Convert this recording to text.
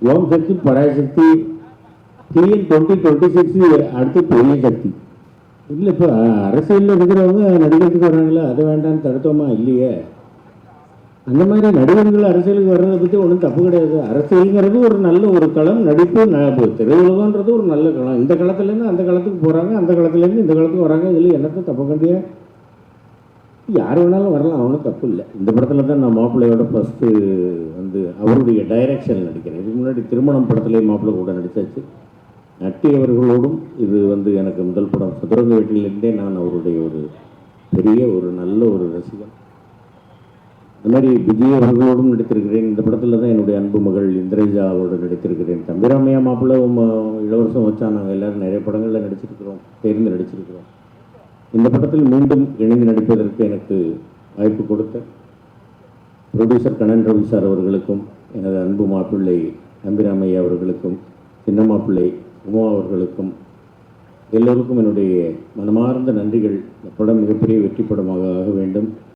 ஓம் Shakti Parashakti TN 2026 அடுத்து பெரிய சக்தி. இல்லை இப்போ அரசியலில் இருக்கிறவங்க நடிகத்துக்கு வர்றாங்களா, அதை வேண்டாம்னு தடுத்தோமா இல்லையே. அந்த மாதிரி நடிகர்கள் அரசியலுக்கு வர்றதை பற்றி ஒன்றும் தப்பு கிடையாது. அரசியலுங்கிறது ஒரு நல்ல ஒரு களம், நடிப்பு திரையுலகன்றது ஒரு நல்ல களம். இந்த களத்துலேருந்து அந்த களத்துக்கு போகிறாங்க, அந்த களத்துலேருந்து இந்த களத்துக்கு வராங்க. இதில் என்னத்தை தப்பு கண்டியா, யார் வேணாலும் வரலாம், அவனும் தப்பு இல்லை. இந்த படத்தில் தான் நான் மாப்பிள்ளையோட ஃபஸ்ட்டு வந்து அவருடைய டைரக்ஷன் நடிக்கிறேன். இதுக்கு முன்னாடி திருமணம் படத்துலேயே மாப்பிள்ளை கூட நடித்தாச்சு. நட்டி அவர்களோடும் இது வந்து எனக்கு முதல் படம். சதுரங்க வீட்டிலிருந்தே நான் அவருடைய ஒரு பெரிய ஒரு நல்ல ஒரு ரசிகன். இந்த மாதிரி விஜய் அவர்களோடும் நடித்திருக்கிறேன். இந்த படத்தில் தான் என்னுடைய அன்பு மகள் இந்திரஜாவோடு நடித்திருக்கிறேன். தம்பிராமையா மாப்பிள்ளை இளவரசம் வச்சா நாங்கள் எல்லோரும் நிறைய படங்களில் நடிச்சிருக்கிறோம், சேர்ந்து நடிச்சிருக்கிறோம். இந்த படத்தில் மீண்டும் இணைந்து நடிப்பதற்கு எனக்கு வாய்ப்பு கொடுத்த ப்ரொடியூசர் கண்ணன் ரவி சார் அவர்களுக்கும், எனது அன்பு மாப்பிள்ளை தம்பிராமையா அவர்களுக்கும், சின்ன மாப்பிள்ளை உமா அவர்களுக்கும், எல்லோருக்கும் என்னுடைய மனமார்ந்த நன்றிகள். இந்த படம் மிகப்பெரிய வெற்றி படமாக ஆக வேண்டும்.